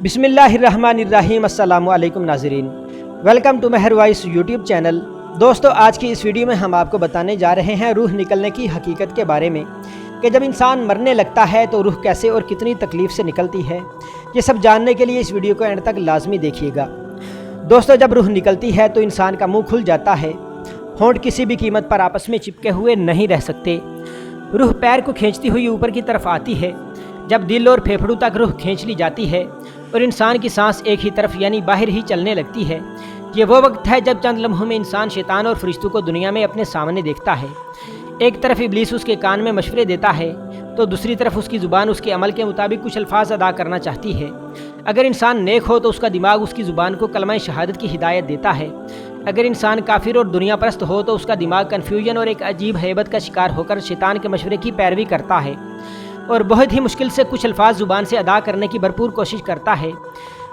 بسم اللہ الرحمن الرحیم۔ السلام علیکم ناظرین، ویلکم ٹو مہر وائس یوٹیوب چینل۔ دوستو، آج کی اس ویڈیو میں ہم آپ کو بتانے جا رہے ہیں روح نکلنے کی حقیقت کے بارے میں کہ جب انسان مرنے لگتا ہے تو روح کیسے اور کتنی تکلیف سے نکلتی ہے۔ یہ سب جاننے کے لیے اس ویڈیو کو اینڈ تک لازمی دیکھیے گا۔ دوستو، جب روح نکلتی ہے تو انسان کا منہ کھل جاتا ہے، ہونٹ کسی بھی قیمت پر آپس میں چپکے ہوئے نہیں رہ سکتے۔ روح پیر کو کھینچتی ہوئی اوپر کی طرف آتی ہے۔ جب دل اور پھیپھڑوں تک روح کھینچ لی جاتی ہے اور انسان کی سانس ایک ہی طرف یعنی باہر ہی چلنے لگتی ہے، یہ وہ وقت ہے جب چند لمحوں میں انسان شیطان اور فرشتوں کو دنیا میں اپنے سامنے دیکھتا ہے۔ ایک طرف ابلیس اس کے کان میں مشورے دیتا ہے تو دوسری طرف اس کی زبان اس کے عمل کے مطابق کچھ الفاظ ادا کرنا چاہتی ہے۔ اگر انسان نیک ہو تو اس کا دماغ اس کی زبان کو کلمہ شہادت کی ہدایت دیتا ہے۔ اگر انسان کافر اور دنیا پرست ہو تو اس کا دماغ کنفیوژن اور ایک عجیب ہیبت کا شکار ہو کر شیطان کے مشورے کی پیروی کرتا ہے اور بہت ہی مشکل سے کچھ الفاظ زبان سے ادا کرنے کی بھرپور کوشش کرتا ہے۔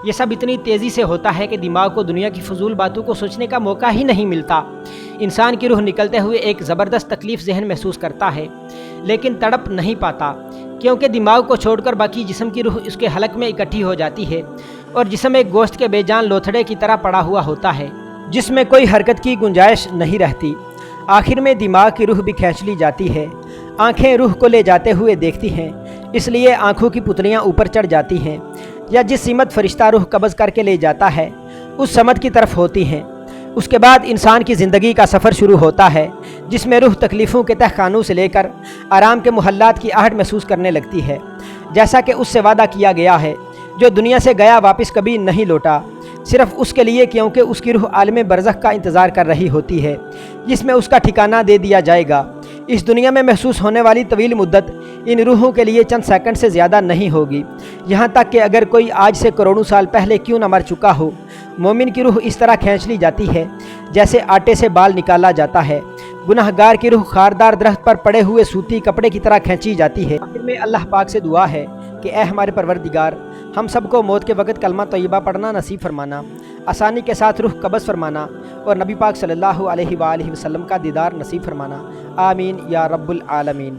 یہ سب اتنی تیزی سے ہوتا ہے کہ دماغ کو دنیا کی فضول باتوں کو سوچنے کا موقع ہی نہیں ملتا۔ انسان کی روح نکلتے ہوئے ایک زبردست تکلیف ذہن محسوس کرتا ہے، لیکن تڑپ نہیں پاتا، کیونکہ دماغ کو چھوڑ کر باقی جسم کی روح اس کے حلق میں اکٹھی ہو جاتی ہے اور جسم ایک گوشت کے بے جان لوتھڑے کی طرح پڑا ہوا ہوتا ہے جس میں کوئی حرکت کی گنجائش نہیں رہتی۔ آخر میں دماغ کی روح بھی کھینچ لی جاتی ہے۔ آنکھیں روح کو لے جاتے ہوئے دیکھتی ہیں، اس لیے آنکھوں کی پتلیاں اوپر چڑھ جاتی ہیں، یا جس سمت فرشتہ روح قبض کر کے لے جاتا ہے اس سمت کی طرف ہوتی ہیں۔ اس کے بعد انسان کی زندگی کا سفر شروع ہوتا ہے، جس میں روح تکلیفوں کے تہ خانوں سے لے کر آرام کے محلات کی آہٹ محسوس کرنے لگتی ہے، جیسا کہ اس سے وعدہ کیا گیا ہے۔ جو دنیا سے گیا واپس کبھی نہیں لوٹا، صرف اس کے لیے کیونکہ اس کی روح عالم برزخ کا انتظار کر رہی ہوتی ہے، جس میں اس کا ٹھکانہ دے دیا جائے گا۔ اس دنیا میں محسوس ہونے والی طویل مدت ان روحوں کے لیے چند سیکنڈ سے زیادہ نہیں ہوگی، یہاں تک کہ اگر کوئی آج سے کروڑوں سال پہلے کیوں نہ مر چکا ہو، مومن کی روح اس طرح کھینچ لی جاتی ہے جیسے آٹے سے بال نکالا جاتا ہے۔ گناہ گار کی روح خاردار درخت پر پڑے ہوئے سوتی کپڑے کی طرح کھینچی جاتی ہے۔ آخر میں اللہ پاک سے دعا ہے کہ اے ہمارے پروردگار، ہم سب کو موت کے وقت کلمہ طیبہ پڑھنا نصیب فرمانا، آسانی کے ساتھ روح قبض فرمانا اور نبی پاک صلی اللہ علیہ وآلہ وسلم کا دیدار نصیب فرمانا۔ آمین یا رب العالمین۔